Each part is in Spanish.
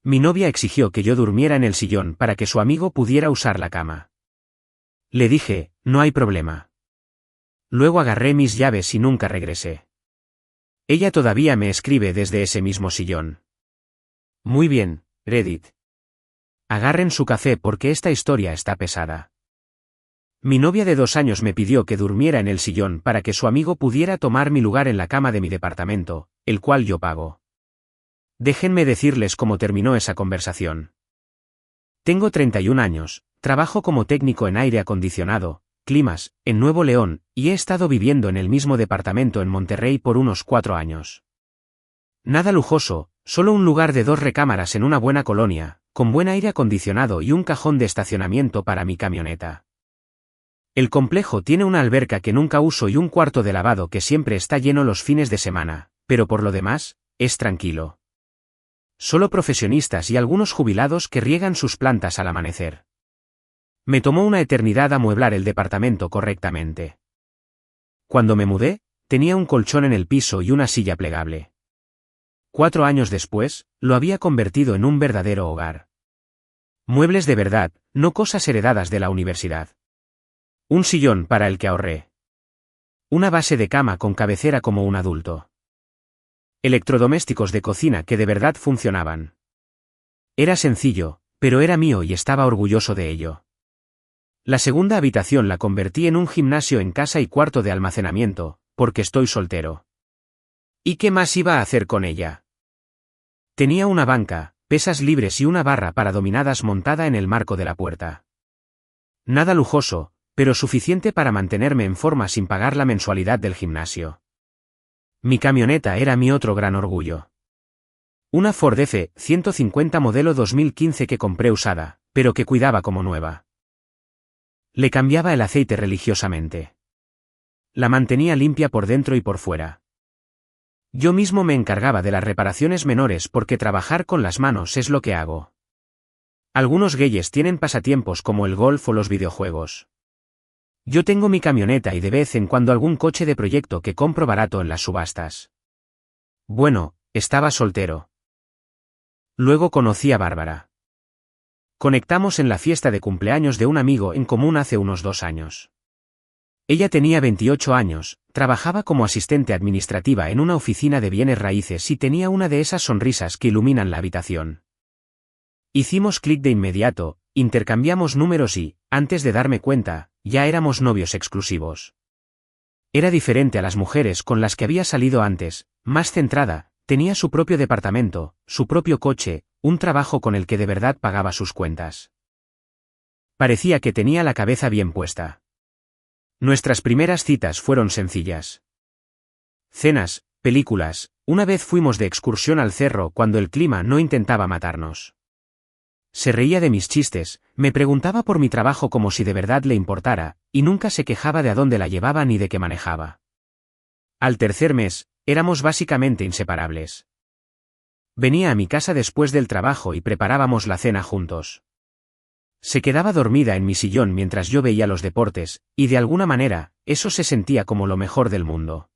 Mi novia exigió que yo durmiera en el sillón para que su amigo pudiera usar la cama. Le dije, no hay problema. Luego agarré mis llaves y nunca regresé. Ella todavía me escribe desde ese mismo sillón. Muy bien, Reddit. Agarren su café porque esta historia está pesada. Mi novia de 2 años me pidió que durmiera en el sillón para que su amigo pudiera tomar mi lugar en la cama de mi departamento, el cual yo pago. Déjenme decirles cómo terminó esa conversación. Tengo 31 años, trabajo como técnico en aire acondicionado, climas, en Nuevo León, y he estado viviendo en el mismo departamento en Monterrey por unos 4 años. Nada lujoso, solo un lugar de 2 recámaras en una buena colonia, con buen aire acondicionado y un cajón de estacionamiento para mi camioneta. El complejo tiene una alberca que nunca uso y un cuarto de lavado que siempre está lleno los fines de semana, pero por lo demás, es tranquilo. Solo profesionistas y algunos jubilados que riegan sus plantas al amanecer. Me tomó una eternidad amueblar el departamento correctamente. Cuando me mudé, tenía un colchón en el piso y una silla plegable. 4 años después, lo había convertido en un verdadero hogar. Muebles de verdad, no cosas heredadas de la universidad. Un sillón para el que ahorré. Una base de cama con cabecera como un adulto. Electrodomésticos de cocina que de verdad funcionaban. Era sencillo, pero era mío y estaba orgulloso de ello. La segunda habitación la convertí en un gimnasio en casa y cuarto de almacenamiento, porque estoy soltero. ¿Y qué más iba a hacer con ella? Tenía una banca, pesas libres y una barra para dominadas montada en el marco de la puerta. Nada lujoso, pero suficiente para mantenerme en forma sin pagar la mensualidad del gimnasio. Mi camioneta era mi otro gran orgullo. Una Ford F-150 modelo 2015 que compré usada, pero que cuidaba como nueva. Le cambiaba el aceite religiosamente. La mantenía limpia por dentro y por fuera. Yo mismo me encargaba de las reparaciones menores porque trabajar con las manos es lo que hago. Algunos gayes tienen pasatiempos como el golf o los videojuegos. Yo tengo mi camioneta y de vez en cuando algún coche de proyecto que compro barato en las subastas. Bueno, estaba soltero. Luego conocí a Bárbara. Conectamos en la fiesta de cumpleaños de un amigo en común hace unos 2 años. Ella tenía 28 años, trabajaba como asistente administrativa en una oficina de bienes raíces y tenía una de esas sonrisas que iluminan la habitación. Hicimos clic de inmediato, intercambiamos números y, antes de darme cuenta, ya éramos novios exclusivos. Era diferente a las mujeres con las que había salido antes, más centrada, tenía su propio departamento, su propio coche, un trabajo con el que de verdad pagaba sus cuentas. Parecía que tenía la cabeza bien puesta. Nuestras primeras citas fueron sencillas. Cenas, películas, una vez fuimos de excursión al cerro cuando el clima no intentaba matarnos. Se reía de mis chistes, me preguntaba por mi trabajo como si de verdad le importara, y nunca se quejaba de a dónde la llevaba ni de qué manejaba. Al tercer mes, éramos básicamente inseparables. Venía a mi casa después del trabajo y preparábamos la cena juntos. Se quedaba dormida en mi sillón mientras yo veía los deportes, y de alguna manera, eso se sentía como lo mejor del mundo.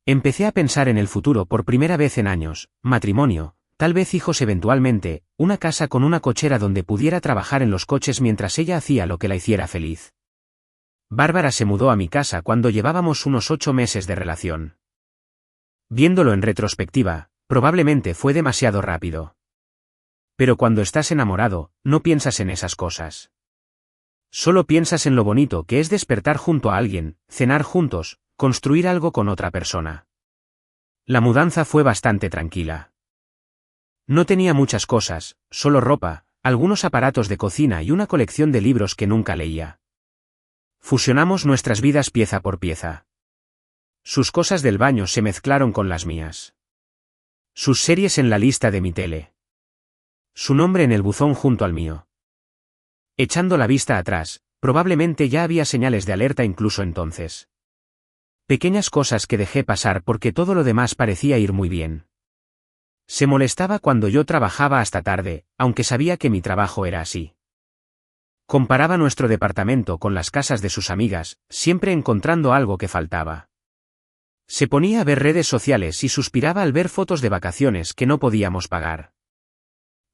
Empecé a pensar en el futuro por primera vez en años, matrimonio, tal vez hijos eventualmente, una casa con una cochera donde pudiera trabajar en los coches mientras ella hacía lo que la hiciera feliz. Bárbara se mudó a mi casa cuando llevábamos unos 8 meses de relación. Viéndolo en retrospectiva, probablemente fue demasiado rápido. Pero cuando estás enamorado, no piensas en esas cosas. Solo piensas en lo bonito que es despertar junto a alguien, cenar juntos, construir algo con otra persona. La mudanza fue bastante tranquila. No tenía muchas cosas, solo ropa, algunos aparatos de cocina y una colección de libros que nunca leía. Fusionamos nuestras vidas pieza por pieza. Sus cosas del baño se mezclaron con las mías. Sus series en la lista de mi tele. Su nombre en el buzón junto al mío. Echando la vista atrás, probablemente ya había señales de alerta incluso entonces. Pequeñas cosas que dejé pasar porque todo lo demás parecía ir muy bien. Se molestaba cuando yo trabajaba hasta tarde, aunque sabía que mi trabajo era así. Comparaba nuestro departamento con las casas de sus amigas, siempre encontrando algo que faltaba. Se ponía a ver redes sociales y suspiraba al ver fotos de vacaciones que no podíamos pagar.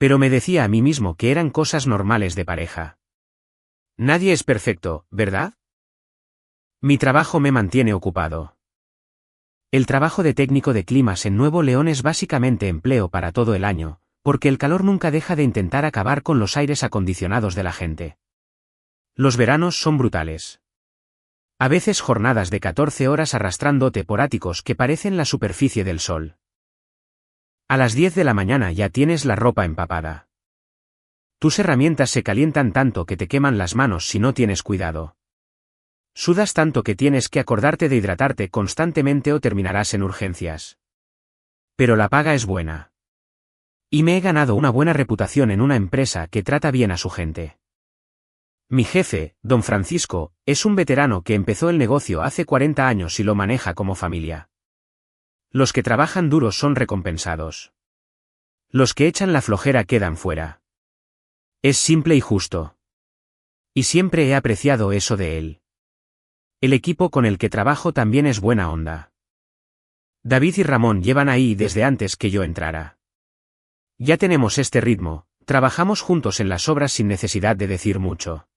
Pero me decía a mí mismo que eran cosas normales de pareja. Nadie es perfecto, ¿verdad? Mi trabajo me mantiene ocupado. El trabajo de técnico de climas en Nuevo León es básicamente empleo para todo el año, porque el calor nunca deja de intentar acabar con los aires acondicionados de la gente. Los veranos son brutales. A veces jornadas de 14 horas arrastrándote por áticos que parecen la superficie del sol. A las 10 de la mañana ya tienes la ropa empapada. Tus herramientas se calientan tanto que te queman las manos si no tienes cuidado. Sudas tanto que tienes que acordarte de hidratarte constantemente o terminarás en urgencias. Pero la paga es buena. Y me he ganado una buena reputación en una empresa que trata bien a su gente. Mi jefe, don Francisco, es un veterano que empezó el negocio hace 40 años y lo maneja como familia. Los que trabajan duro son recompensados. Los que echan la flojera quedan fuera. Es simple y justo. Y siempre he apreciado eso de él. El equipo con el que trabajo también es buena onda. David y Ramón llevan ahí desde antes que yo entrara. Ya tenemos este ritmo, trabajamos juntos en las obras sin necesidad de decir mucho.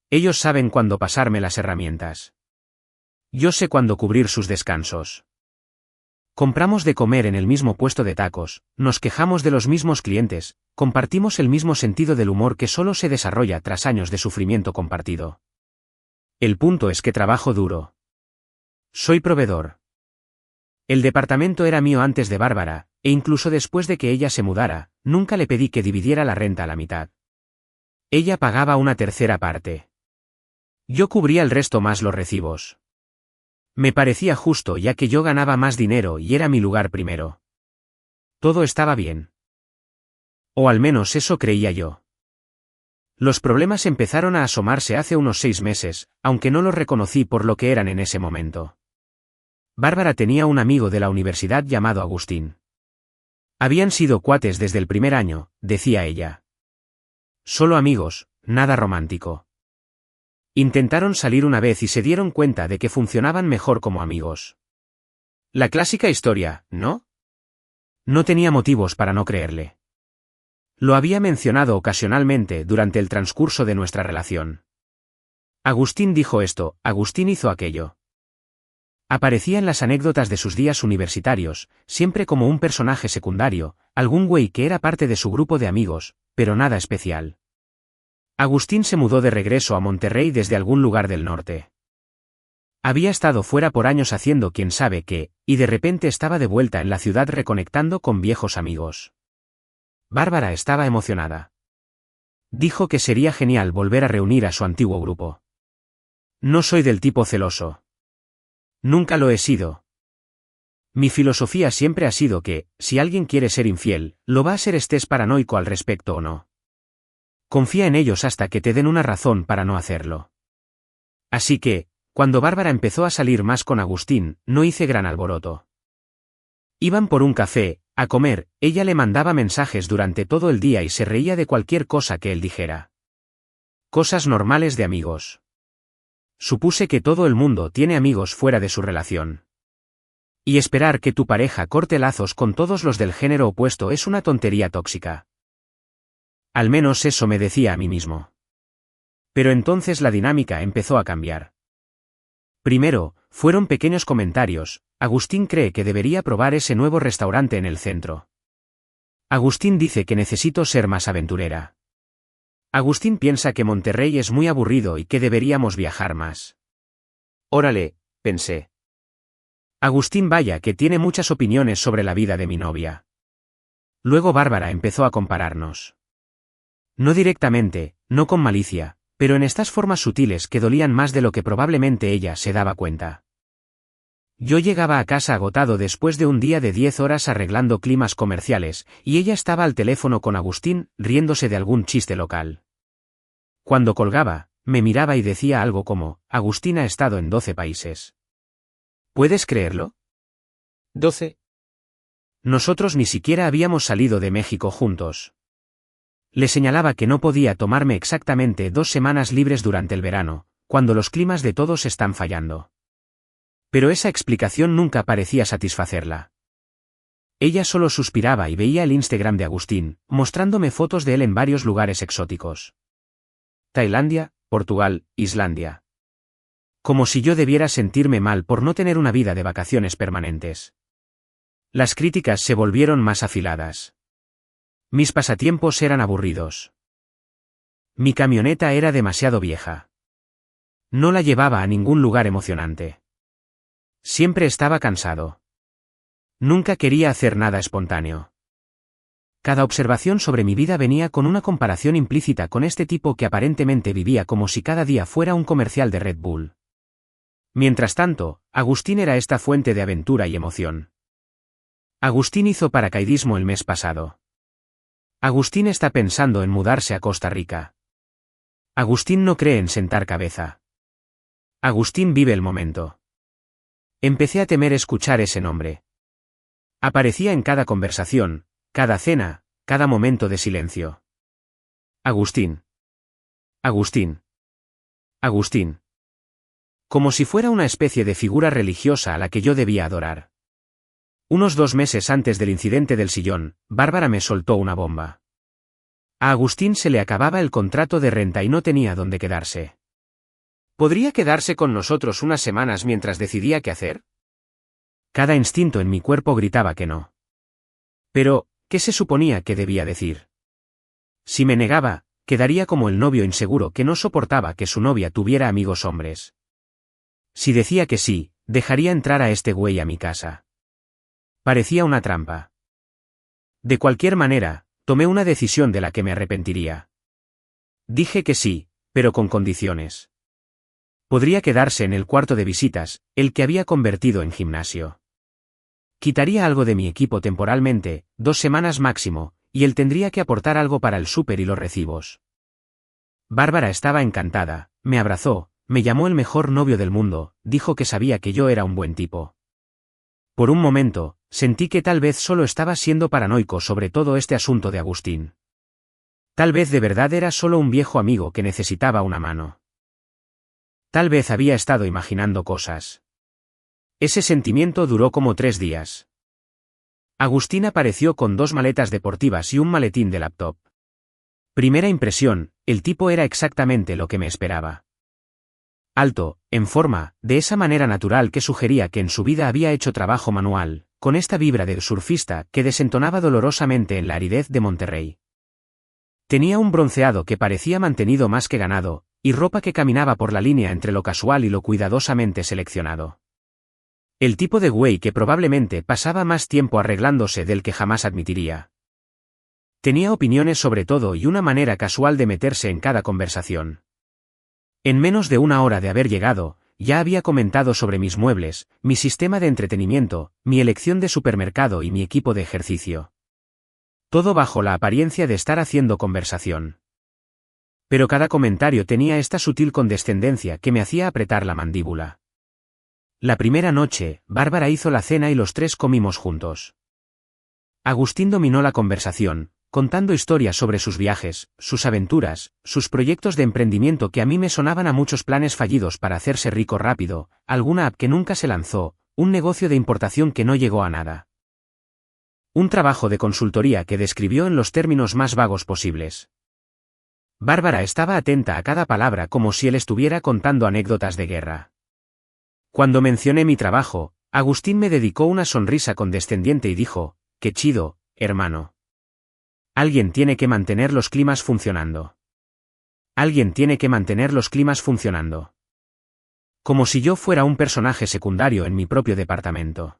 Ellos saben cuándo pasarme las herramientas. Yo sé cuándo cubrir sus descansos. Compramos de comer en el mismo puesto de tacos, nos quejamos de los mismos clientes, compartimos el mismo sentido del humor que solo se desarrolla tras años de sufrimiento compartido. El punto es que trabajo duro. Soy proveedor. El departamento era mío antes de Bárbara, e incluso después de que ella se mudara, nunca le pedí que dividiera la renta a la mitad. Ella pagaba una tercera parte. Yo cubría el resto más los recibos. Me parecía justo ya que yo ganaba más dinero y era mi lugar primero. Todo estaba bien. O al menos eso creía yo. Los problemas empezaron a asomarse hace unos 6 meses, aunque no los reconocí por lo que eran en ese momento. Bárbara tenía un amigo de la universidad llamado Agustín. Habían sido cuates desde el primer año, decía ella. Solo amigos, nada romántico. Intentaron salir una vez y se dieron cuenta de que funcionaban mejor como amigos. La clásica historia, ¿no? No tenía motivos para no creerle. Lo había mencionado ocasionalmente durante el transcurso de nuestra relación. Agustín dijo esto, Agustín hizo aquello. Aparecía en las anécdotas de sus días universitarios, siempre como un personaje secundario, algún güey que era parte de su grupo de amigos, pero nada especial. Agustín se mudó de regreso a Monterrey desde algún lugar del norte. Había estado fuera por años haciendo quién sabe qué, y de repente estaba de vuelta en la ciudad reconectando con viejos amigos. Bárbara estaba emocionada. Dijo que sería genial volver a reunir a su antiguo grupo. No soy del tipo celoso. Nunca lo he sido. Mi filosofía siempre ha sido que, si alguien quiere ser infiel, lo va a ser estés paranoico al respecto o no. Confía en ellos hasta que te den una razón para no hacerlo. Así que, cuando Bárbara empezó a salir más con Agustín, no hice gran alboroto. Iban por un café, a comer, ella le mandaba mensajes durante todo el día y se reía de cualquier cosa que él dijera. Cosas normales de amigos. Supuse que todo el mundo tiene amigos fuera de su relación. Y esperar que tu pareja corte lazos con todos los del género opuesto es una tontería tóxica. Al menos eso me decía a mí mismo. Pero entonces la dinámica empezó a cambiar. Primero, fueron pequeños comentarios. Agustín cree que debería probar ese nuevo restaurante en el centro. Agustín dice que necesito ser más aventurera. Agustín piensa que Monterrey es muy aburrido y que deberíamos viajar más. Órale, pensé. Agustín vaya que tiene muchas opiniones sobre la vida de mi novia. Luego Bárbara empezó a compararnos. No directamente, no con malicia, pero en estas formas sutiles que dolían más de lo que probablemente ella se daba cuenta. Yo llegaba a casa agotado después de un día de 10 horas arreglando climas comerciales, y ella estaba al teléfono con Agustín, riéndose de algún chiste local. Cuando colgaba, me miraba y decía algo como, Agustín ha estado en 12 países. ¿Puedes creerlo? 12. Nosotros ni siquiera habíamos salido de México juntos. Le señalaba que no podía tomarme exactamente 2 semanas libres durante el verano, cuando los climas de todos están fallando. Pero esa explicación nunca parecía satisfacerla. Ella solo suspiraba y veía el Instagram de Agustín, mostrándome fotos de él en varios lugares exóticos. Tailandia, Portugal, Islandia. Como si yo debiera sentirme mal por no tener una vida de vacaciones permanentes. Las críticas se volvieron más afiladas. Mis pasatiempos eran aburridos. Mi camioneta era demasiado vieja. No la llevaba a ningún lugar emocionante. Siempre estaba cansado. Nunca quería hacer nada espontáneo. Cada observación sobre mi vida venía con una comparación implícita con este tipo que aparentemente vivía como si cada día fuera un comercial de Red Bull. Mientras tanto, Agustín era esta fuente de aventura y emoción. Agustín hizo paracaidismo el mes pasado. Agustín está pensando en mudarse a Costa Rica. Agustín no cree en sentar cabeza. Agustín vive el momento. Empecé a temer escuchar ese nombre. Aparecía en cada conversación, cada cena, cada momento de silencio. Agustín. Agustín. Agustín. Como si fuera una especie de figura religiosa a la que yo debía adorar. Unos 2 meses antes del incidente del sillón, Bárbara me soltó una bomba. A Agustín se le acababa el contrato de renta y no tenía dónde quedarse. ¿Podría quedarse con nosotros unas semanas mientras decidía qué hacer? Cada instinto en mi cuerpo gritaba que no. Pero, ¿qué se suponía que debía decir? Si me negaba, quedaría como el novio inseguro que no soportaba que su novia tuviera amigos hombres. Si decía que sí, dejaría entrar a este güey a mi casa. Parecía una trampa. De cualquier manera, tomé una decisión de la que me arrepentiría. Dije que sí, pero con condiciones. Podría quedarse en el cuarto de visitas, el que había convertido en gimnasio. Quitaría algo de mi equipo temporalmente, 2 semanas máximo, y él tendría que aportar algo para el súper y los recibos. Bárbara estaba encantada, me abrazó, me llamó el mejor novio del mundo, dijo que sabía que yo era un buen tipo. Por un momento, sentí que tal vez solo estaba siendo paranoico sobre todo este asunto de Agustín. Tal vez de verdad era solo un viejo amigo que necesitaba una mano. Tal vez había estado imaginando cosas. Ese sentimiento duró como 3 días. Agustín apareció con 2 maletas deportivas y un maletín de laptop. Primera impresión, el tipo era exactamente lo que me esperaba. Alto, en forma, de esa manera natural que sugería que en su vida había hecho trabajo manual, con esta vibra de surfista que desentonaba dolorosamente en la aridez de Monterrey. Tenía un bronceado que parecía mantenido más que ganado, y ropa que caminaba por la línea entre lo casual y lo cuidadosamente seleccionado. El tipo de güey que probablemente pasaba más tiempo arreglándose del que jamás admitiría. Tenía opiniones sobre todo y una manera casual de meterse en cada conversación. En menos de 1 hora de haber llegado, ya había comentado sobre mis muebles, mi sistema de entretenimiento, mi elección de supermercado y mi equipo de ejercicio. Todo bajo la apariencia de estar haciendo conversación. Pero cada comentario tenía esta sutil condescendencia que me hacía apretar la mandíbula. La primera noche, Bárbara hizo la cena y los 3 comimos juntos. Agustín dominó la conversación, contando historias sobre sus viajes, sus aventuras, sus proyectos de emprendimiento que a mí me sonaban a muchos planes fallidos para hacerse rico rápido, alguna app que nunca se lanzó, un negocio de importación que no llegó a nada. Un trabajo de consultoría que describió en los términos más vagos posibles. Bárbara estaba atenta a cada palabra como si él estuviera contando anécdotas de guerra. Cuando mencioné mi trabajo, Agustín me dedicó una sonrisa condescendiente y dijo, «Qué chido, hermano. Alguien tiene que mantener los climas funcionando. Alguien tiene que mantener los climas funcionando». Como si yo fuera un personaje secundario en mi propio departamento.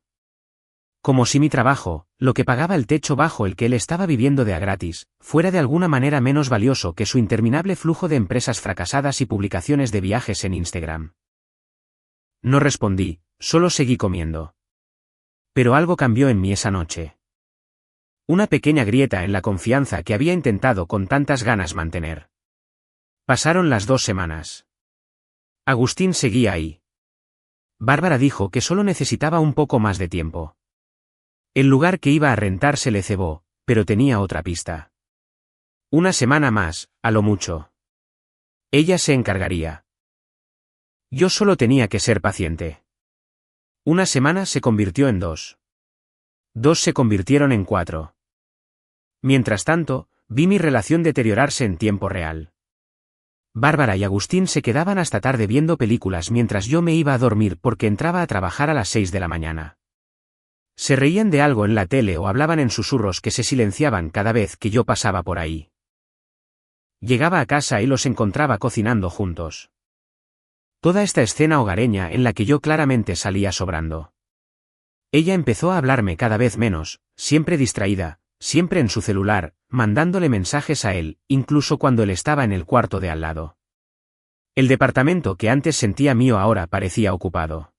Como si mi trabajo, lo que pagaba el techo bajo el que él estaba viviendo de a gratis, fuera de alguna manera menos valioso que su interminable flujo de empresas fracasadas y publicaciones de viajes en Instagram. No respondí, solo seguí comiendo. Pero algo cambió en mí esa noche. Una pequeña grieta en la confianza que había intentado con tantas ganas mantener. Pasaron las 2 semanas. Agustín seguía ahí. Bárbara dijo que solo necesitaba un poco más de tiempo. El lugar que iba a rentar se le cebó, pero tenía otra pista. 1 semana más, a lo mucho. Ella se encargaría. Yo solo tenía que ser paciente. 1 semana se convirtió en 2. 2 se convirtieron en 4. Mientras tanto, vi mi relación deteriorarse en tiempo real. Bárbara y Agustín se quedaban hasta tarde viendo películas mientras yo me iba a dormir porque entraba a trabajar a las 6 de la mañana. Se reían de algo en la tele o hablaban en susurros que se silenciaban cada vez que yo pasaba por ahí. Llegaba a casa y los encontraba cocinando juntos. Toda esta escena hogareña en la que yo claramente salía sobrando. Ella empezó a hablarme cada vez menos, siempre distraída, siempre en su celular, mandándole mensajes a él, incluso cuando él estaba en el cuarto de al lado. El departamento que antes sentía mío ahora parecía ocupado.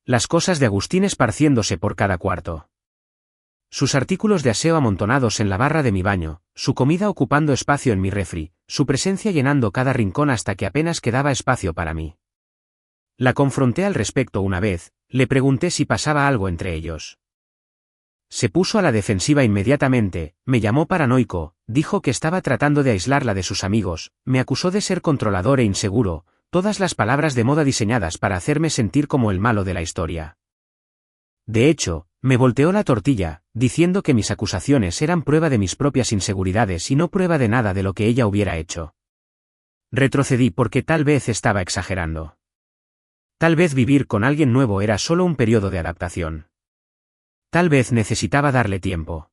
Las cosas de Agustín esparciéndose por cada cuarto. Sus artículos de aseo amontonados en la barra de mi baño, su comida ocupando espacio en mi refri, su presencia llenando cada rincón hasta que apenas quedaba espacio para mí. La confronté al respecto una vez, le pregunté si pasaba algo entre ellos. Se puso a la defensiva inmediatamente, me llamó paranoico, dijo que estaba tratando de aislarla de sus amigos, me acusó de ser controlador e inseguro, todas las palabras de moda diseñadas para hacerme sentir como el malo de la historia. De hecho, me volteó la tortilla, diciendo que mis acusaciones eran prueba de mis propias inseguridades y no prueba de nada de lo que ella hubiera hecho. Retrocedí porque tal vez estaba exagerando. Tal vez vivir con alguien nuevo era solo un periodo de adaptación. Tal vez necesitaba darle tiempo.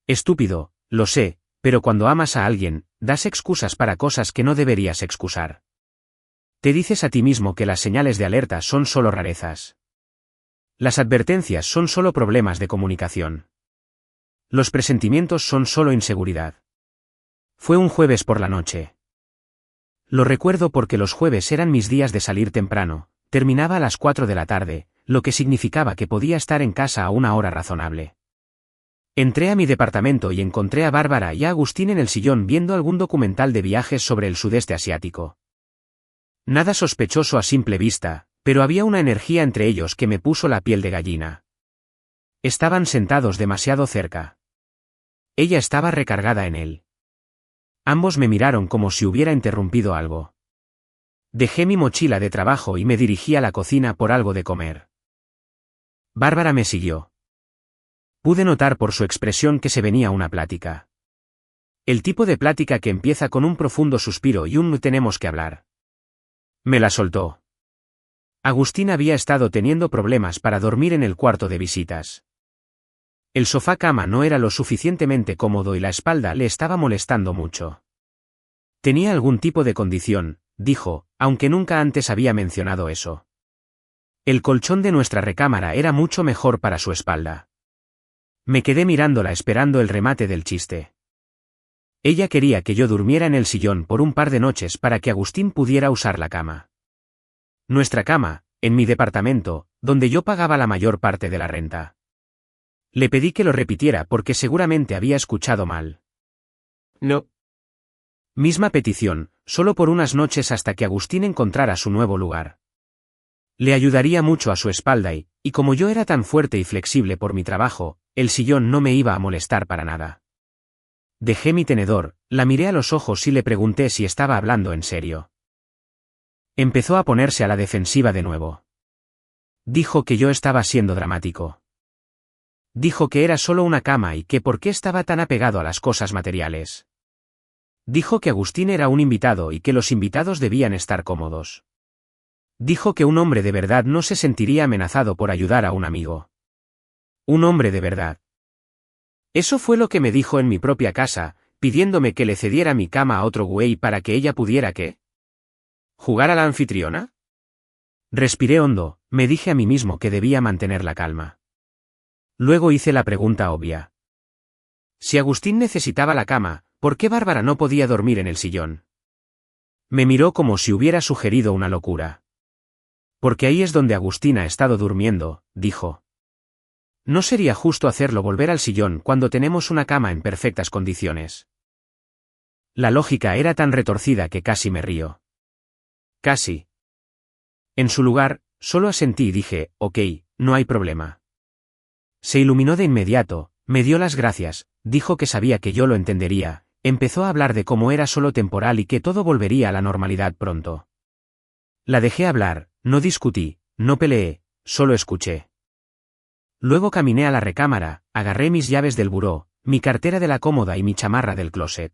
Estúpido, lo sé, pero cuando amas a alguien, das excusas para cosas que no deberías excusar. Te dices a ti mismo que las señales de alerta son solo rarezas. Las advertencias son solo problemas de comunicación. Los presentimientos son solo inseguridad. Fue un jueves por la noche. Lo recuerdo porque los jueves eran mis días de salir temprano, terminaba a las 4 de la tarde, lo que significaba que podía estar en casa a una hora razonable. Entré a mi departamento y encontré a Bárbara y a Agustín en el sillón viendo algún documental de viajes sobre el sudeste asiático. Nada sospechoso a simple vista, pero había una energía entre ellos que me puso la piel de gallina. Estaban sentados demasiado cerca. Ella estaba recargada en él. Ambos me miraron como si hubiera interrumpido algo. Dejé mi mochila de trabajo y me dirigí a la cocina por algo de comer. Bárbara me siguió. Pude notar por su expresión que se venía una plática. El tipo de plática que empieza con un profundo suspiro y un tenemos que hablar. Me la soltó. Agustín había estado teniendo problemas para dormir en el cuarto de visitas. El sofá cama no era lo suficientemente cómodo y la espalda le estaba molestando mucho. Tenía algún tipo de condición, dijo, aunque nunca antes había mencionado eso. El colchón de nuestra recámara era mucho mejor para su espalda. Me quedé mirándola esperando el remate del chiste. Ella quería que yo durmiera en el sillón por un par de noches para que Agustín pudiera usar la cama. Nuestra cama, en mi departamento, donde yo pagaba la mayor parte de la renta. Le pedí que lo repitiera porque seguramente había escuchado mal. No. Misma petición, solo por unas noches hasta que Agustín encontrara su nuevo lugar. Le ayudaría mucho a su espalda y como yo era tan fuerte y flexible por mi trabajo, el sillón no me iba a molestar para nada. Dejé mi tenedor, la miré a los ojos y le pregunté si estaba hablando en serio. Empezó a ponerse a la defensiva de nuevo. Dijo que yo estaba siendo dramático. Dijo que era solo una cama y que por qué estaba tan apegado a las cosas materiales. Dijo que Agustín era un invitado y que los invitados debían estar cómodos. Dijo que un hombre de verdad no se sentiría amenazado por ayudar a un amigo. Un hombre de verdad. Eso fue lo que me dijo en mi propia casa, pidiéndome que le cediera mi cama a otro güey para que ella pudiera ¿qué? ¿Jugar a la anfitriona? Respiré hondo, me dije a mí mismo que debía mantener la calma. Luego hice la pregunta obvia. Si Agustín necesitaba la cama, ¿por qué Bárbara no podía dormir en el sillón? Me miró como si hubiera sugerido una locura. Porque ahí es donde Agustín ha estado durmiendo, dijo. No sería justo hacerlo volver al sillón cuando tenemos una cama en perfectas condiciones. La lógica era tan retorcida que casi me río. Casi. En su lugar, solo asentí y dije, ok, no hay problema. Se iluminó de inmediato, me dio las gracias, dijo que sabía que yo lo entendería, empezó a hablar de cómo era solo temporal y que todo volvería a la normalidad pronto. La dejé hablar, no discutí, no peleé, solo escuché. Luego caminé a la recámara, agarré mis llaves del buró, mi cartera de la cómoda y mi chamarra del closet.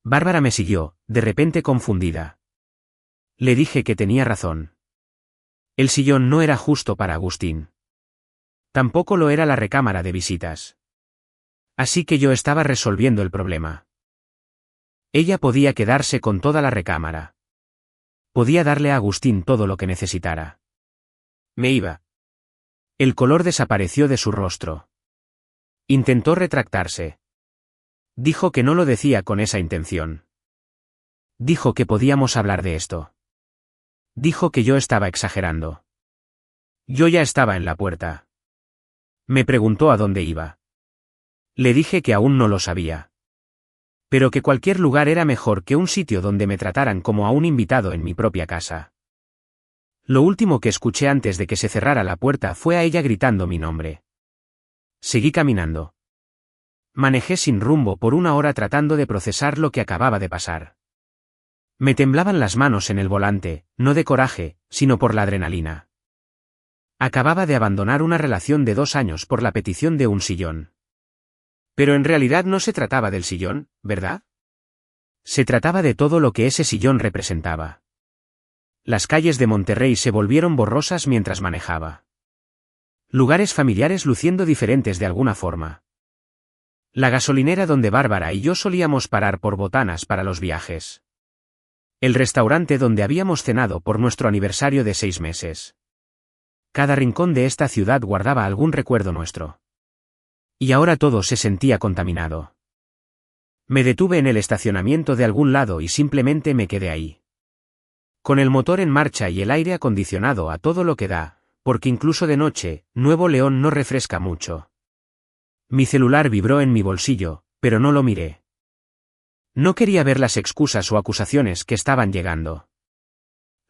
Bárbara me siguió, de repente confundida. Le dije que tenía razón. El sillón no era justo para Agustín. Tampoco lo era la recámara de visitas. Así que yo estaba resolviendo el problema. Ella podía quedarse con toda la recámara. Podía darle a Agustín todo lo que necesitara. Me iba. El color desapareció de su rostro. Intentó retractarse. Dijo que no lo decía con esa intención. Dijo que podíamos hablar de esto. Dijo que yo estaba exagerando. Yo ya estaba en la puerta. Me preguntó a dónde iba. Le dije que aún no lo sabía. Pero que cualquier lugar era mejor que un sitio donde me trataran como a un invitado en mi propia casa. Lo último que escuché antes de que se cerrara la puerta fue a ella gritando mi nombre. Seguí caminando. Manejé sin rumbo por 1 hora tratando de procesar lo que acababa de pasar. Me temblaban las manos en el volante, no de coraje, sino por la adrenalina. Acababa de abandonar una relación de 2 años por la petición de un sillón. Pero en realidad no se trataba del sillón, ¿verdad? Se trataba de todo lo que ese sillón representaba. Las calles de Monterrey se volvieron borrosas mientras manejaba. Lugares familiares luciendo diferentes de alguna forma. La gasolinera donde Bárbara y yo solíamos parar por botanas para los viajes. El restaurante donde habíamos cenado por nuestro aniversario de 6 meses. Cada rincón de esta ciudad guardaba algún recuerdo nuestro. Y ahora todo se sentía contaminado. Me detuve en el estacionamiento de algún lado y simplemente me quedé ahí. Con el motor en marcha y el aire acondicionado a todo lo que da, porque incluso de noche, Nuevo León no refresca mucho. Mi celular vibró en mi bolsillo, pero no lo miré. No quería ver las excusas o acusaciones que estaban llegando.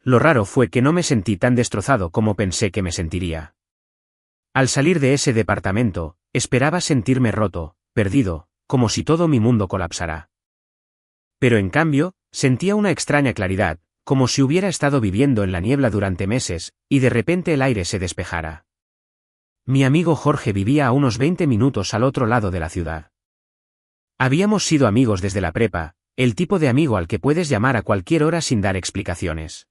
Lo raro fue que no me sentí tan destrozado como pensé que me sentiría. Al salir de ese departamento, esperaba sentirme roto, perdido, como si todo mi mundo colapsara. Pero en cambio, sentía una extraña claridad, como si hubiera estado viviendo en la niebla durante meses, y de repente el aire se despejara. Mi amigo Jorge vivía a unos 20 minutos al otro lado de la ciudad. Habíamos sido amigos desde la prepa, el tipo de amigo al que puedes llamar a cualquier hora sin dar explicaciones.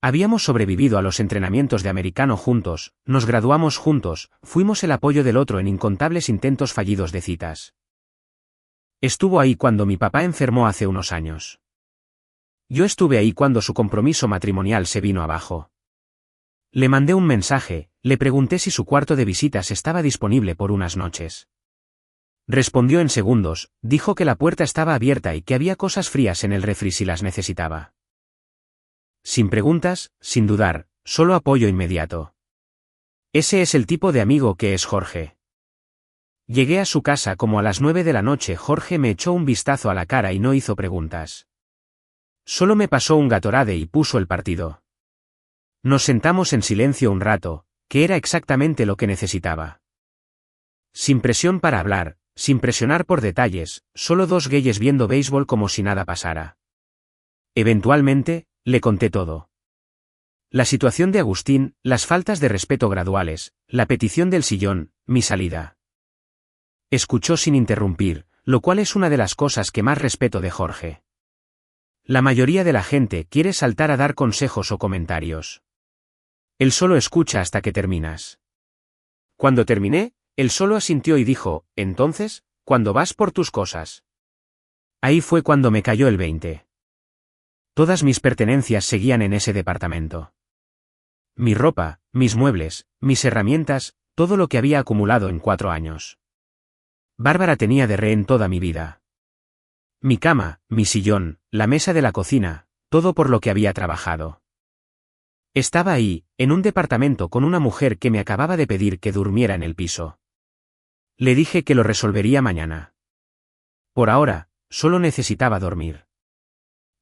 Habíamos sobrevivido a los entrenamientos de americano juntos, nos graduamos juntos, fuimos el apoyo del otro en incontables intentos fallidos de citas. Estuvo ahí cuando mi papá enfermó hace unos años. Yo estuve ahí cuando su compromiso matrimonial se vino abajo. Le mandé un mensaje, le pregunté si su cuarto de visitas estaba disponible por unas noches. Respondió en segundos, dijo que la puerta estaba abierta y que había cosas frías en el refri si las necesitaba. Sin preguntas, sin dudar, solo apoyo inmediato. Ese es el tipo de amigo que es Jorge. Llegué a su casa como a las 9 de la noche. Jorge me echó un vistazo a la cara y no hizo preguntas. Solo me pasó un Gatorade y puso el partido. Nos sentamos en silencio un rato, que era exactamente lo que necesitaba. Sin presión para hablar, sin presionar por detalles, solo dos gayes viendo béisbol como si nada pasara. Eventualmente, le conté todo. La situación de Agustín, las faltas de respeto graduales, la petición del sillón, mi salida. Escuchó sin interrumpir, lo cual es una de las cosas que más respeto de Jorge. La mayoría de la gente quiere saltar a dar consejos o comentarios. Él solo escucha hasta que terminas. Cuando terminé, él solo asintió y dijo, entonces, ¿cuándo vas por tus cosas? Ahí fue cuando me cayó el 20. Todas mis pertenencias seguían en ese departamento. Mi ropa, mis muebles, mis herramientas, todo lo que había acumulado en 4 años. Bárbara tenía de rehén toda mi vida. Mi cama, mi sillón, la mesa de la cocina, todo por lo que había trabajado. Estaba ahí, en un departamento con una mujer que me acababa de pedir que durmiera en el piso. Le dije que lo resolvería mañana. Por ahora, solo necesitaba dormir.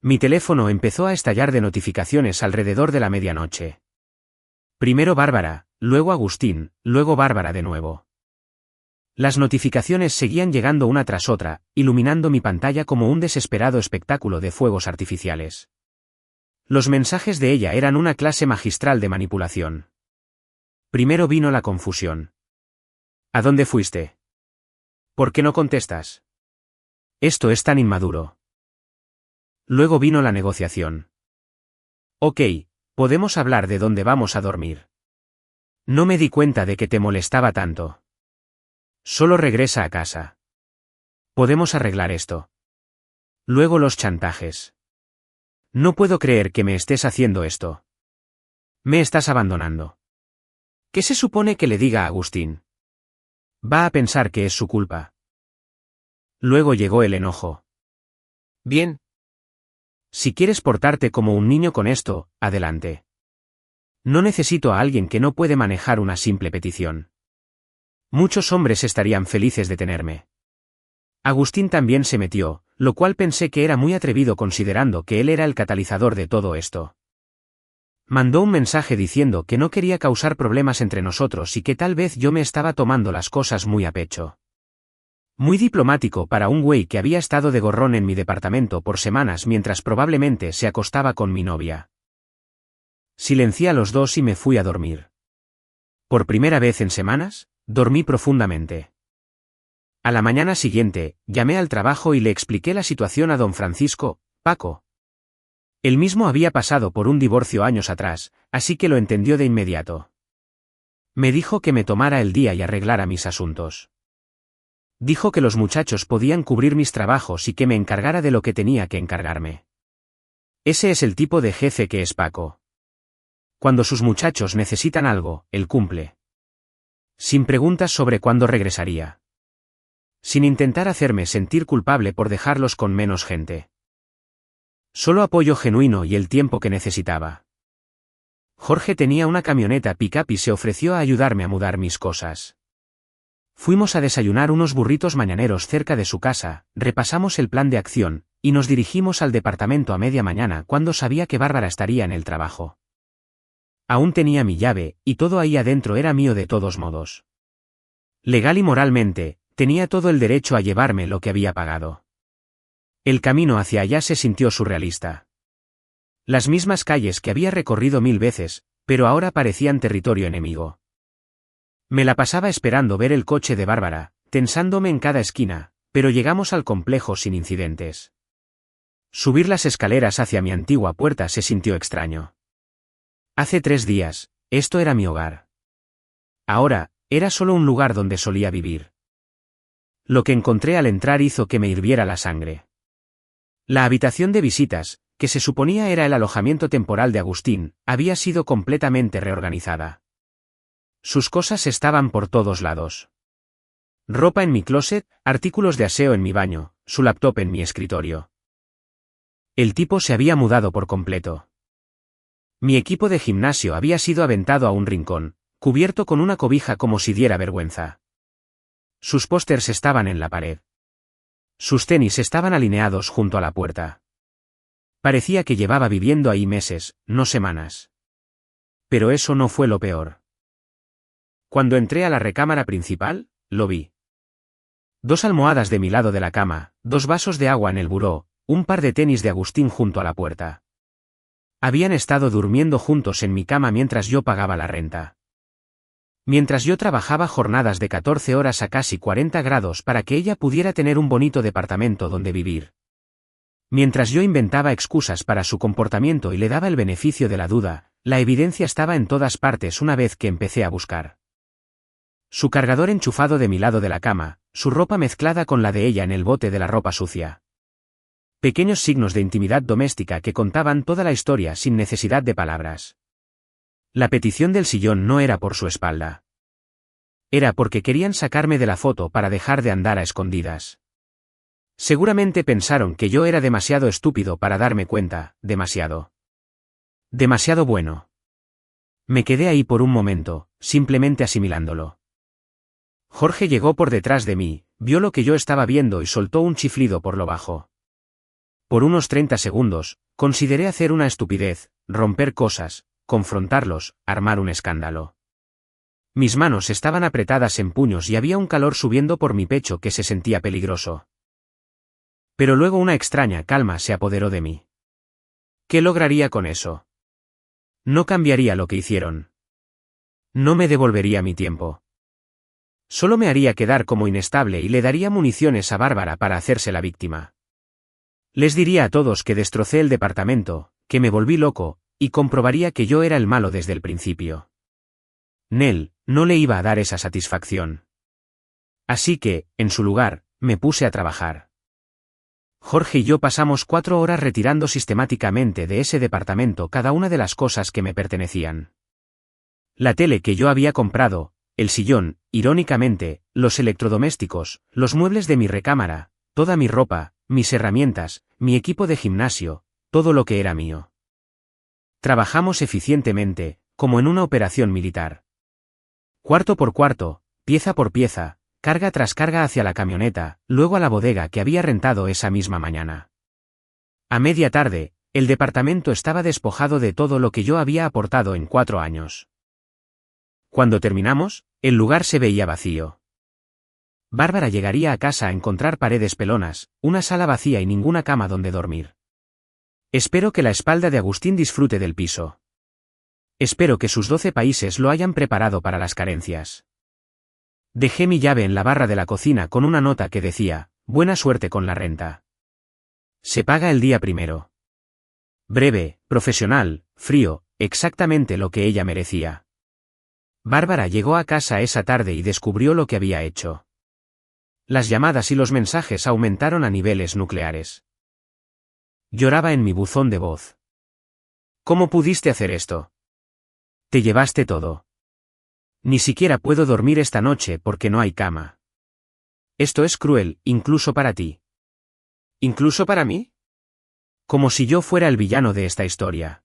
Mi teléfono empezó a estallar de notificaciones alrededor de la medianoche. Primero Bárbara, luego Agustín, luego Bárbara de nuevo. Las notificaciones seguían llegando una tras otra, iluminando mi pantalla como un desesperado espectáculo de fuegos artificiales. Los mensajes de ella eran una clase magistral de manipulación. Primero vino la confusión. ¿A dónde fuiste? ¿Por qué no contestas? Esto es tan inmaduro. Luego vino la negociación. Ok, podemos hablar de dónde vamos a dormir. No me di cuenta de que te molestaba tanto. Solo regresa a casa. Podemos arreglar esto. Luego los chantajes. No puedo creer que me estés haciendo esto. Me estás abandonando. ¿Qué se supone que le diga a Agustín? Va a pensar que es su culpa. Luego llegó el enojo. Bien. Si quieres portarte como un niño con esto, adelante. No necesito a alguien que no puede manejar una simple petición. Muchos hombres estarían felices de tenerme. Agustín también se metió, lo cual pensé que era muy atrevido considerando que él era el catalizador de todo esto. Mandó un mensaje diciendo que no quería causar problemas entre nosotros y que tal vez yo me estaba tomando las cosas muy a pecho. Muy diplomático para un güey que había estado de gorrón en mi departamento por semanas mientras probablemente se acostaba con mi novia. Silencié a los dos y me fui a dormir. Por primera vez en semanas, dormí profundamente. A la mañana siguiente, llamé al trabajo y le expliqué la situación a don Francisco, Paco. Él mismo había pasado por un divorcio años atrás, así que lo entendió de inmediato. Me dijo que me tomara el día y arreglara mis asuntos. Dijo que los muchachos podían cubrir mis trabajos y que me encargara de lo que tenía que encargarme. Ese es el tipo de jefe que es Paco. Cuando sus muchachos necesitan algo, él cumple. Sin preguntas sobre cuándo regresaría. Sin intentar hacerme sentir culpable por dejarlos con menos gente. Solo apoyo genuino y el tiempo que necesitaba. Jorge tenía una camioneta pick-up y se ofreció a ayudarme a mudar mis cosas. Fuimos a desayunar unos burritos mañaneros cerca de su casa, repasamos el plan de acción, y nos dirigimos al departamento a media mañana cuando sabía que Bárbara estaría en el trabajo. Aún tenía mi llave, y todo ahí adentro era mío de todos modos. Legal y moralmente, tenía todo el derecho a llevarme lo que había pagado. El camino hacia allá se sintió surrealista. Las mismas calles que había recorrido 1000 veces, pero ahora parecían territorio enemigo. Me la pasaba esperando ver el coche de Bárbara, tensándome en cada esquina, pero llegamos al complejo sin incidentes. Subir las escaleras hacia mi antigua puerta se sintió extraño. Hace 3 días, esto era mi hogar. Ahora, era solo un lugar donde solía vivir. Lo que encontré al entrar hizo que me hirviera la sangre. La habitación de visitas, que se suponía era el alojamiento temporal de Agustín, había sido completamente reorganizada. Sus cosas estaban por todos lados. Ropa en mi closet, artículos de aseo en mi baño, su laptop en mi escritorio. El tipo se había mudado por completo. Mi equipo de gimnasio había sido aventado a un rincón, cubierto con una cobija como si diera vergüenza. Sus pósters estaban en la pared. Sus tenis estaban alineados junto a la puerta. Parecía que llevaba viviendo ahí meses, no semanas. Pero eso no fue lo peor. Cuando entré a la recámara principal, lo vi. 2 almohadas de mi lado de la cama, 2 vasos de agua en el buró, un par de tenis de Agustín junto a la puerta. Habían estado durmiendo juntos en mi cama mientras yo pagaba la renta. Mientras yo trabajaba jornadas de 14 horas a casi 40 grados para que ella pudiera tener un bonito departamento donde vivir. Mientras yo inventaba excusas para su comportamiento y le daba el beneficio de la duda, la evidencia estaba en todas partes una vez que empecé a buscar. Su cargador enchufado de mi lado de la cama, su ropa mezclada con la de ella en el bote de la ropa sucia. Pequeños signos de intimidad doméstica que contaban toda la historia sin necesidad de palabras. La petición del sillón no era por su espalda. Era porque querían sacarme de la foto para dejar de andar a escondidas. Seguramente pensaron que yo era demasiado estúpido para darme cuenta, demasiado. Demasiado bueno. Me quedé ahí por un momento, simplemente asimilándolo. Jorge llegó por detrás de mí, vio lo que yo estaba viendo y soltó un chiflido por lo bajo. Por unos 30 segundos, consideré hacer una estupidez, romper cosas, confrontarlos, armar un escándalo. Mis manos estaban apretadas en puños y había un calor subiendo por mi pecho que se sentía peligroso. Pero luego una extraña calma se apoderó de mí. ¿Qué lograría con eso? No cambiaría lo que hicieron. No me devolvería mi tiempo. Solo me haría quedar como inestable y le daría municiones a Bárbara para hacerse la víctima. Les diría a todos que destrocé el departamento, que me volví loco, y comprobaría que yo era el malo desde el principio. Nell no le iba a dar esa satisfacción. Así que, en su lugar, me puse a trabajar. Jorge y yo pasamos 4 horas retirando sistemáticamente de ese departamento cada una de las cosas que me pertenecían. La tele que yo había comprado, el sillón, irónicamente, los electrodomésticos, los muebles de mi recámara, toda mi ropa, mis herramientas, mi equipo de gimnasio, todo lo que era mío. Trabajamos eficientemente, como en una operación militar. Cuarto por cuarto, pieza por pieza, carga tras carga hacia la camioneta, luego a la bodega que había rentado esa misma mañana. A media tarde, el departamento estaba despojado de todo lo que yo había aportado en 4 años. Cuando terminamos, el lugar se veía vacío. Bárbara llegaría a casa a encontrar paredes pelonas, una sala vacía y ninguna cama donde dormir. Espero que la espalda de Agustín disfrute del piso. Espero que sus 12 países lo hayan preparado para las carencias. Dejé mi llave en la barra de la cocina con una nota que decía, buena suerte con la renta. Se paga el día primero. Breve, profesional, frío, exactamente lo que ella merecía. Bárbara llegó a casa esa tarde y descubrió lo que había hecho. Las llamadas y los mensajes aumentaron a niveles nucleares. Lloraba en mi buzón de voz. ¿Cómo pudiste hacer esto? Te llevaste todo. Ni siquiera puedo dormir esta noche porque no hay cama. Esto es cruel, incluso para ti. ¿Incluso para mí? Como si yo fuera el villano de esta historia.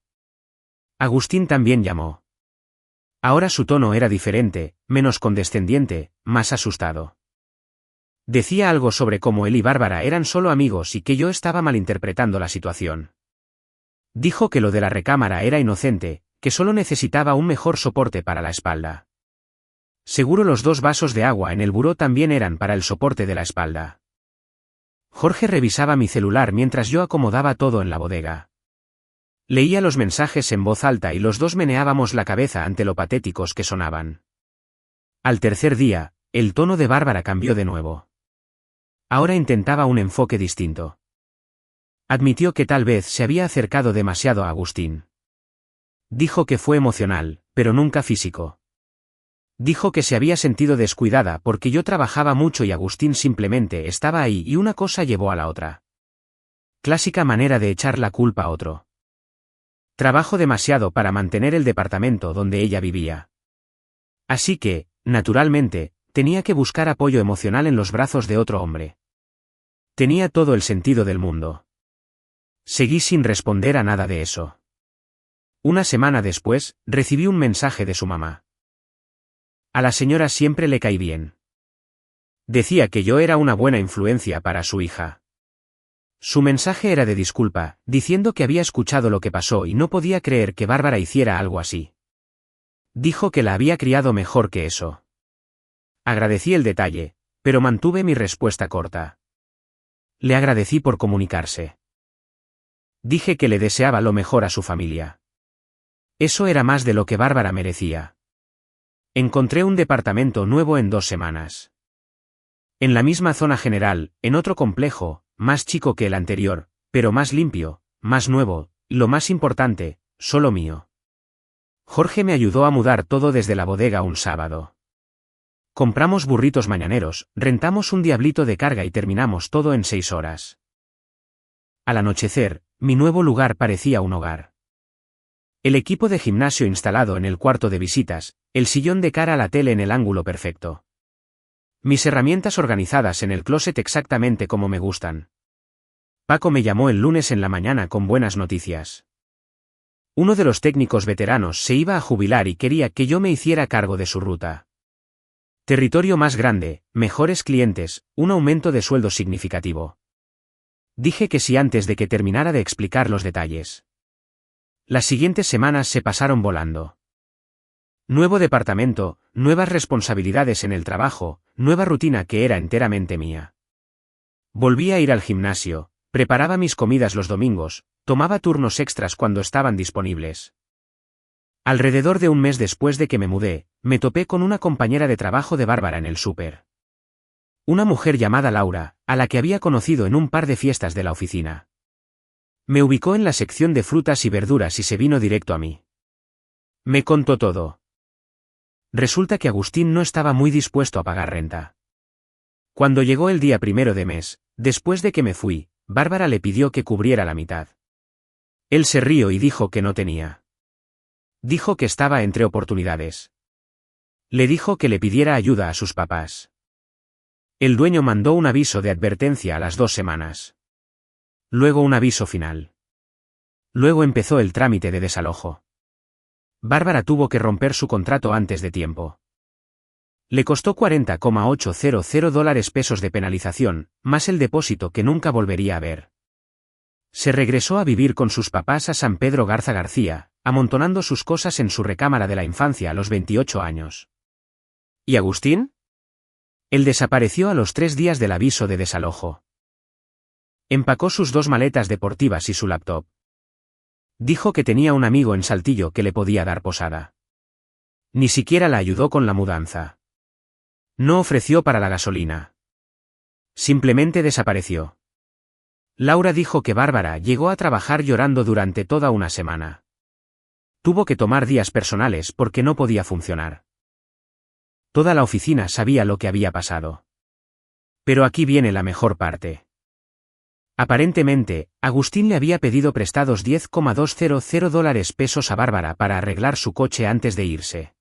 Agustín también llamó. Ahora su tono era diferente, menos condescendiente, más asustado. Decía algo sobre cómo él y Bárbara eran solo amigos y que yo estaba malinterpretando la situación. Dijo que lo de la recámara era inocente, que solo necesitaba un mejor soporte para la espalda. Seguro los 2 vasos de agua en el buró también eran para el soporte de la espalda. Jorge revisaba mi celular mientras yo acomodaba todo en la bodega. Leía los mensajes en voz alta y los dos meneábamos la cabeza ante lo patéticos que sonaban. Al tercer día, el tono de Bárbara cambió de nuevo. Ahora intentaba un enfoque distinto. Admitió que tal vez se había acercado demasiado a Agustín. Dijo que fue emocional, pero nunca físico. Dijo que se había sentido descuidada porque yo trabajaba mucho y Agustín simplemente estaba ahí y una cosa llevó a la otra. Clásica manera de echar la culpa a otro. Trabajo demasiado para mantener el departamento donde ella vivía. Así que, naturalmente, tenía que buscar apoyo emocional en los brazos de otro hombre. Tenía todo el sentido del mundo. Seguí sin responder a nada de eso. Una semana después, recibí un mensaje de su mamá. A la señora siempre le caí bien. Decía que yo era una buena influencia para su hija. Su mensaje era de disculpa, diciendo que había escuchado lo que pasó y no podía creer que Bárbara hiciera algo así. Dijo que la había criado mejor que eso. Agradecí el detalle, pero mantuve mi respuesta corta. Le agradecí por comunicarse. Dije que le deseaba lo mejor a su familia. Eso era más de lo que Bárbara merecía. Encontré un departamento nuevo en 2 semanas. En la misma zona general, en otro complejo, más chico que el anterior, pero más limpio, más nuevo, y lo más importante, solo mío. Jorge me ayudó a mudar todo desde la bodega un sábado. Compramos burritos mañaneros, rentamos un diablito de carga y terminamos todo en 6 horas. Al anochecer, mi nuevo lugar parecía un hogar. El equipo de gimnasio instalado en el cuarto de visitas, el sillón de cara a la tele en el ángulo perfecto. Mis herramientas organizadas en el closet exactamente como me gustan. Paco me llamó el lunes en la mañana con buenas noticias. Uno de los técnicos veteranos se iba a jubilar y quería que yo me hiciera cargo de su ruta. Territorio más grande, mejores clientes, un aumento de sueldo significativo. Dije que sí antes de que terminara de explicar los detalles. Las siguientes semanas se pasaron volando. Nuevo departamento, nuevas responsabilidades en el trabajo, nueva rutina que era enteramente mía. Volví a ir al gimnasio, preparaba mis comidas los domingos, tomaba turnos extras cuando estaban disponibles. Alrededor de un mes después de que me mudé, me topé con una compañera de trabajo de Bárbara en el súper. Una mujer llamada Laura, a la que había conocido en un par de fiestas de la oficina. Me ubicó en la sección de frutas y verduras y se vino directo a mí. Me contó todo. Resulta que Agustín no estaba muy dispuesto a pagar renta. Cuando llegó el día 1 de mes, después de que me fui, Bárbara le pidió que cubriera la mitad. Él se rió y dijo que no tenía. Dijo que estaba entre oportunidades. Le dijo que le pidiera ayuda a sus papás. El dueño mandó un aviso de advertencia a las 2 semanas. Luego un aviso final. Luego empezó el trámite de desalojo. Bárbara tuvo que romper su contrato antes de tiempo. Le costó $40,800 de penalización, más el depósito que nunca volvería a ver. Se regresó a vivir con sus papás a San Pedro Garza García, amontonando sus cosas en su recámara de la infancia a los 28 años. ¿Y Agustín? Él desapareció a los 3 días del aviso de desalojo. Empacó sus 2 maletas deportivas y su laptop. Dijo que tenía un amigo en Saltillo que le podía dar posada. Ni siquiera la ayudó con la mudanza. No ofreció para la gasolina. Simplemente desapareció. Laura dijo que Bárbara llegó a trabajar llorando durante toda una semana. Tuvo que tomar días personales porque no podía funcionar. Toda la oficina sabía lo que había pasado. Pero aquí viene la mejor parte. Aparentemente, Agustín le había pedido prestados $10,200 a Bárbara para arreglar su coche antes de irse.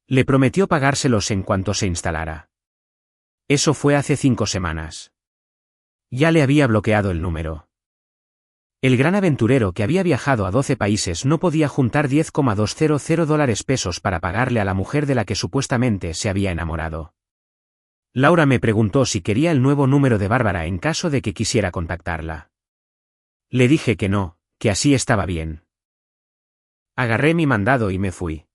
Le prometió pagárselos en cuanto se instalara. Eso fue hace 5 semanas. Ya le había bloqueado el número. El gran aventurero que había viajado a 12 países no podía juntar $10,200 para pagarle a la mujer de la que supuestamente se había enamorado. Laura me preguntó si quería el nuevo número de Bárbara en caso de que quisiera contactarla. Le dije que no, que así estaba bien. Agarré mi mandado y me fui.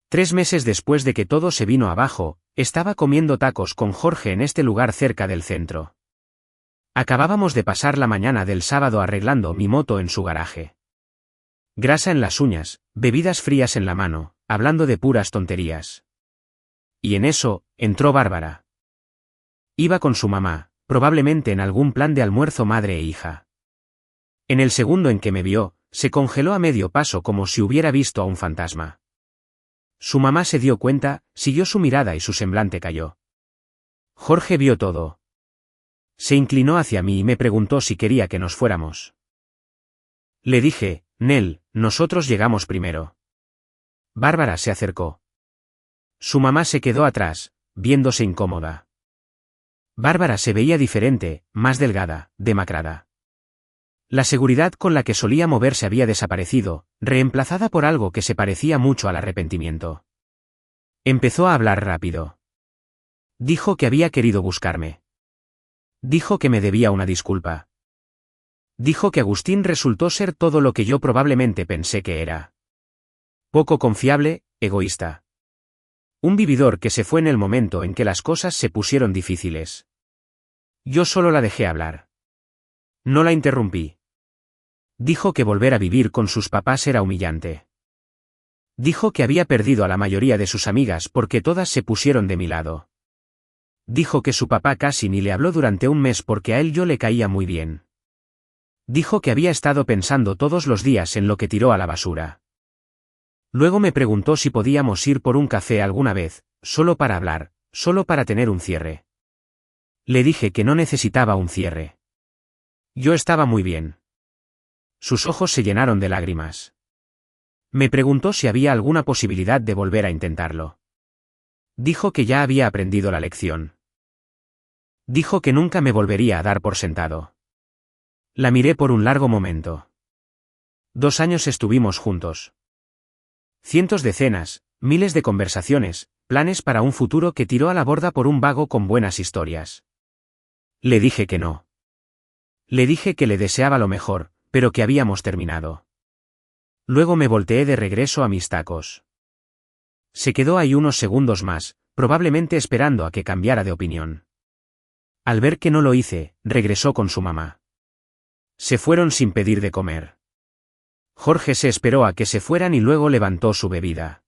3 meses después de que todo se vino abajo, estaba comiendo tacos con Jorge en este lugar cerca del centro. Acabábamos de pasar la mañana del sábado arreglando mi moto en su garaje. Grasa en las uñas, bebidas frías en la mano, hablando de puras tonterías. Y en eso, entró Bárbara. Iba con su mamá, probablemente en algún plan de almuerzo madre e hija. En el segundo en que me vio, se congeló a medio paso como si hubiera visto a un fantasma. Su mamá se dio cuenta, siguió su mirada y su semblante cayó. Jorge vio todo. Se inclinó hacia mí y me preguntó si quería que nos fuéramos. Le dije, Nel, nosotros llegamos primero. Bárbara se acercó. Su mamá se quedó atrás, viéndose incómoda. Bárbara se veía diferente, más delgada, demacrada. La seguridad con la que solía moverse había desaparecido, reemplazada por algo que se parecía mucho al arrepentimiento. Empezó a hablar rápido. Dijo que había querido buscarme. Dijo que me debía una disculpa. Dijo que Agustín resultó ser todo lo que yo probablemente pensé que era. Poco confiable, egoísta. Un vividor que se fue en el momento en que las cosas se pusieron difíciles. Yo solo la dejé hablar. No la interrumpí. Dijo que volver a vivir con sus papás era humillante. Dijo que había perdido a la mayoría de sus amigas porque todas se pusieron de mi lado. Dijo que su papá casi ni le habló durante un mes porque a él yo le caía muy bien. Dijo que había estado pensando todos los días en lo que tiró a la basura. Luego me preguntó si podíamos ir por un café alguna vez, solo para hablar, solo para tener un cierre. Le dije que no necesitaba un cierre. Yo estaba muy bien. Sus ojos se llenaron de lágrimas. Me preguntó si había alguna posibilidad de volver a intentarlo. Dijo que ya había aprendido la lección. Dijo que nunca me volvería a dar por sentado. La miré por un largo momento. 2 años estuvimos juntos. Cientos de cenas, miles de conversaciones, planes para un futuro que tiró a la borda por un vago con buenas historias. Le dije que no. Le dije que le deseaba lo mejor, pero que habíamos terminado. Luego me volteé de regreso a mis tacos. Se quedó ahí unos segundos más, probablemente esperando a que cambiara de opinión. Al ver que no lo hice, regresó con su mamá. Se fueron sin pedir de comer. Jorge se esperó a que se fueran y luego levantó su bebida.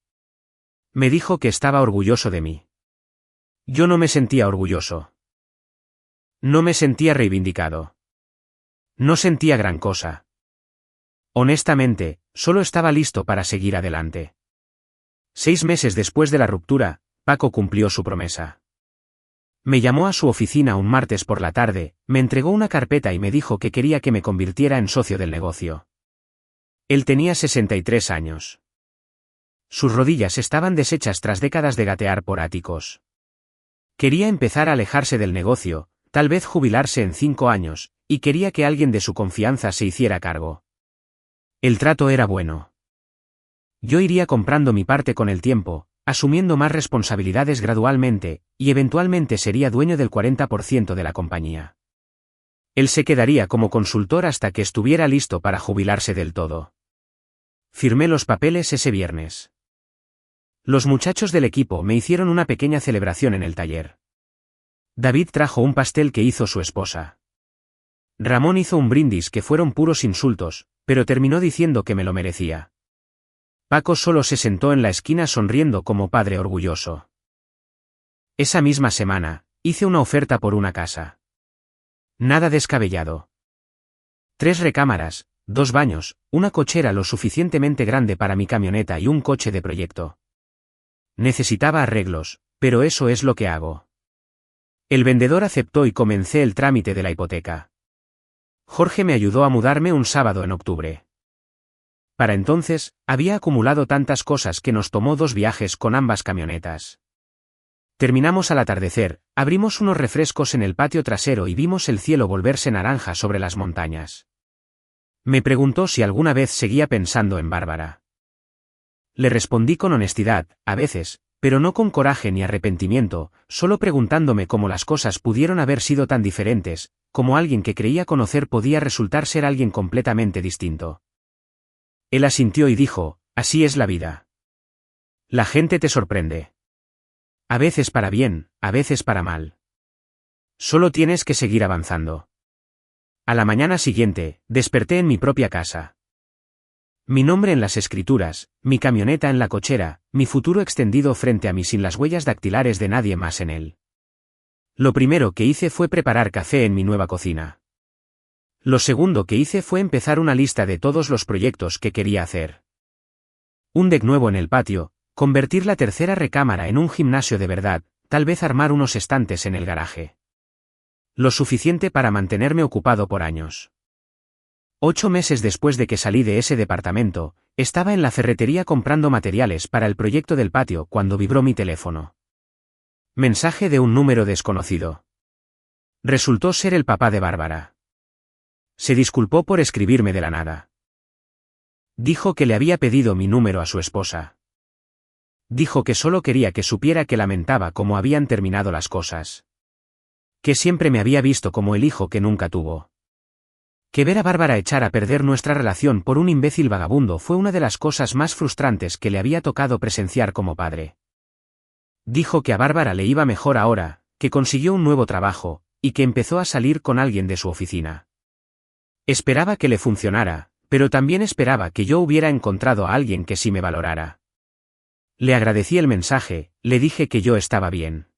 Me dijo que estaba orgulloso de mí. Yo no me sentía orgulloso. No me sentía reivindicado. No sentía gran cosa. Honestamente, solo estaba listo para seguir adelante. 6 meses después de la ruptura, Paco cumplió su promesa. Me llamó a su oficina un martes por la tarde, me entregó una carpeta y me dijo que quería que me convirtiera en socio del negocio. Él tenía 63 años. Sus rodillas estaban deshechas tras décadas de gatear por áticos. Quería empezar a alejarse del negocio, tal vez jubilarse en 5 años, y quería que alguien de su confianza se hiciera cargo. El trato era bueno. Yo iría comprando mi parte con el tiempo, asumiendo más responsabilidades gradualmente, y eventualmente sería dueño del 40% de la compañía. Él se quedaría como consultor hasta que estuviera listo para jubilarse del todo. Firmé los papeles ese viernes. Los muchachos del equipo me hicieron una pequeña celebración en el taller. David trajo un pastel que hizo su esposa. Ramón hizo un brindis que fueron puros insultos, pero terminó diciendo que me lo merecía. Paco solo se sentó en la esquina sonriendo como padre orgulloso. Esa misma semana, hice una oferta por una casa. Nada descabellado. 3 recámaras, 2 baños, una cochera lo suficientemente grande para mi camioneta y un coche de proyecto. Necesitaba arreglos, pero eso es lo que hago. El vendedor aceptó y comencé el trámite de la hipoteca. Jorge me ayudó a mudarme un sábado en octubre. Para entonces, había acumulado tantas cosas que nos tomó 2 viajes con ambas camionetas. Terminamos al atardecer, abrimos unos refrescos en el patio trasero y vimos el cielo volverse naranja sobre las montañas. Me preguntó si alguna vez seguía pensando en Bárbara. Le respondí con honestidad, a veces, pero no con coraje ni arrepentimiento, solo preguntándome cómo las cosas pudieron haber sido tan diferentes, cómo alguien que creía conocer podía resultar ser alguien completamente distinto. Él asintió y dijo, así es la vida. La gente te sorprende. A veces para bien, a veces para mal. Solo tienes que seguir avanzando. A la mañana siguiente, desperté en mi propia casa. Mi nombre en las escrituras, mi camioneta en la cochera, mi futuro extendido frente a mí sin las huellas dactilares de nadie más en él. Lo primero que hice fue preparar café en mi nueva cocina. Lo segundo que hice fue empezar una lista de todos los proyectos que quería hacer. Un deck nuevo en el patio, convertir la 3ª recámara en un gimnasio de verdad, tal vez armar unos estantes en el garaje. Lo suficiente para mantenerme ocupado por años. 8 meses después de que salí de ese departamento, estaba en la ferretería comprando materiales para el proyecto del patio cuando vibró mi teléfono. Mensaje de un número desconocido. Resultó ser el papá de Bárbara. Se disculpó por escribirme de la nada. Dijo que le había pedido mi número a su esposa. Dijo que solo quería que supiera que lamentaba cómo habían terminado las cosas. Que siempre me había visto como el hijo que nunca tuvo. Que ver a Bárbara echar a perder nuestra relación por un imbécil vagabundo fue una de las cosas más frustrantes que le había tocado presenciar como padre. Dijo que a Bárbara le iba mejor ahora, que consiguió un nuevo trabajo, y que empezó a salir con alguien de su oficina. Esperaba que le funcionara, pero también esperaba que yo hubiera encontrado a alguien que sí me valorara. Le agradecí el mensaje, le dije que yo estaba bien.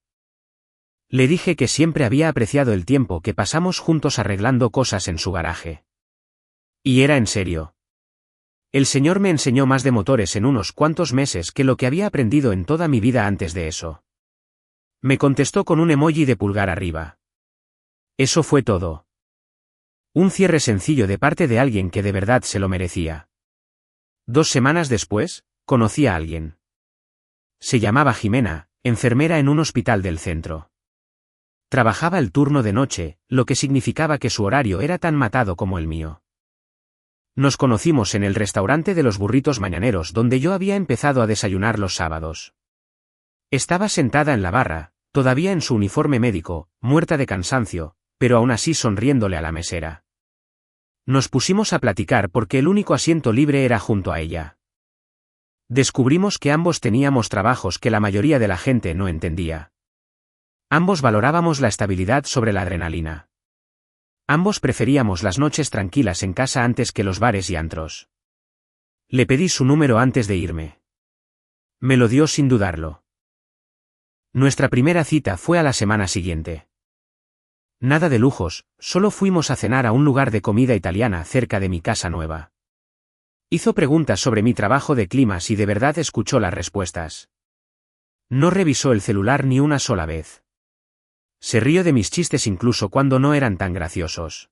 Le dije que siempre había apreciado el tiempo que pasamos juntos arreglando cosas en su garaje. Y era en serio. El señor me enseñó más de motores en unos cuantos meses que lo que había aprendido en toda mi vida antes de eso. Me contestó con un emoji de pulgar arriba. Eso fue todo. Un cierre sencillo de parte de alguien que de verdad se lo merecía. 2 semanas después, conocí a alguien. Se llamaba Jimena, enfermera en un hospital del centro. Trabajaba el turno de noche, lo que significaba que su horario era tan matado como el mío. Nos conocimos en el restaurante de los burritos mañaneros donde yo había empezado a desayunar los sábados. Estaba sentada en la barra, todavía en su uniforme médico, muerta de cansancio, pero aún así sonriéndole a la mesera. Nos pusimos a platicar porque el único asiento libre era junto a ella. Descubrimos que ambos teníamos trabajos que la mayoría de la gente no entendía. Ambos valorábamos la estabilidad sobre la adrenalina. Ambos preferíamos las noches tranquilas en casa antes que los bares y antros. Le pedí su número antes de irme. Me lo dio sin dudarlo. Nuestra primera cita fue a la semana siguiente. Nada de lujos, solo fuimos a cenar a un lugar de comida italiana cerca de mi casa nueva. Hizo preguntas sobre mi trabajo de climas y de verdad escuchó las respuestas. No revisó el celular ni una sola vez. Se rió de mis chistes incluso cuando no eran tan graciosos.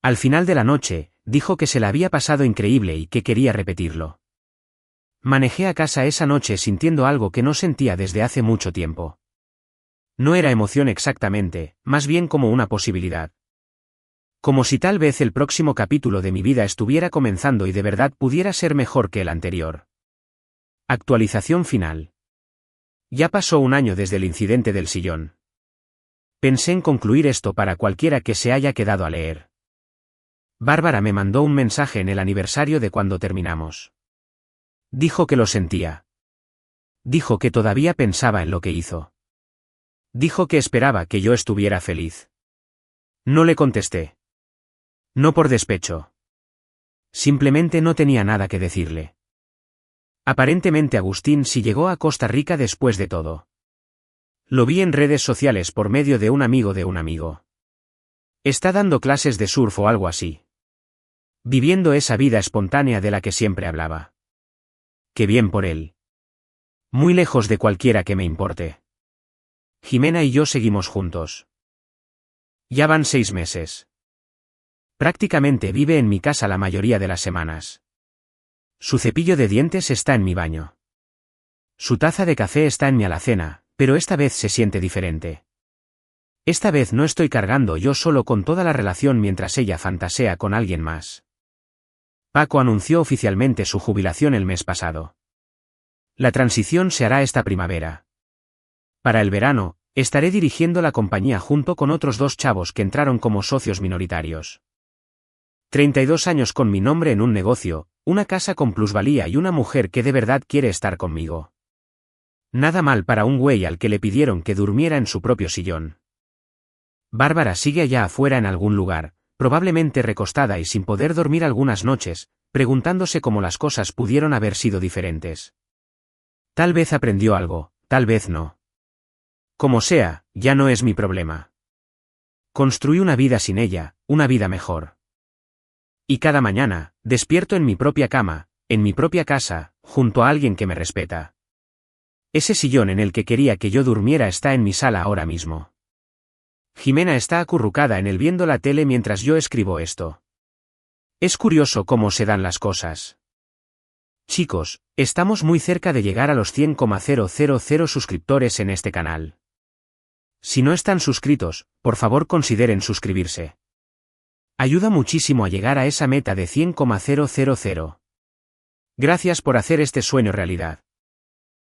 Al final de la noche, dijo que se la había pasado increíble y que quería repetirlo. Manejé a casa esa noche sintiendo algo que no sentía desde hace mucho tiempo. No era emoción exactamente, más bien como una posibilidad. Como si tal vez el próximo capítulo de mi vida estuviera comenzando y de verdad pudiera ser mejor que el anterior. Actualización final. Ya pasó un año desde el incidente del sillón. Pensé en concluir esto para cualquiera que se haya quedado a leer. Bárbara me mandó un mensaje en el aniversario de cuando terminamos. Dijo que lo sentía. Dijo que todavía pensaba en lo que hizo. Dijo que esperaba que yo estuviera feliz. No le contesté. No por despecho. Simplemente no tenía nada que decirle. Aparentemente Agustín sí llegó a Costa Rica después de todo. Lo vi en redes sociales por medio de un amigo de un amigo. Está dando clases de surf o algo así. Viviendo esa vida espontánea de la que siempre hablaba. Qué bien por él. Muy lejos de cualquiera que me importe. Jimena y yo seguimos juntos. Ya van 6 meses. Prácticamente vive en mi casa la mayoría de las semanas. Su cepillo de dientes está en mi baño. Su taza de café está en mi alacena, pero esta vez se siente diferente. Esta vez no estoy cargando yo solo con toda la relación mientras ella fantasea con alguien más. Paco anunció oficialmente su jubilación el mes pasado. La transición se hará esta primavera. Para el verano, estaré dirigiendo la compañía junto con otros 2 chavos que entraron como socios minoritarios. 32 años con mi nombre en un negocio, una casa con plusvalía y una mujer que de verdad quiere estar conmigo. Nada mal para un güey al que le pidieron que durmiera en su propio sillón. Bárbara sigue allá afuera en algún lugar, probablemente recostada y sin poder dormir algunas noches, preguntándose cómo las cosas pudieron haber sido diferentes. Tal vez aprendió algo, tal vez no. Como sea, ya no es mi problema. Construí una vida sin ella, una vida mejor. Y cada mañana, despierto en mi propia cama, en mi propia casa, junto a alguien que me respeta. Ese sillón en el que quería que yo durmiera está en mi sala ahora mismo. Jimena está acurrucada en él viendo la tele mientras yo escribo esto. Es curioso cómo se dan las cosas. Chicos, estamos muy cerca de llegar a los 100,000 suscriptores en este canal. Si no están suscritos, por favor consideren suscribirse. Ayuda muchísimo a llegar a esa meta de 100,000. Gracias por hacer este sueño realidad.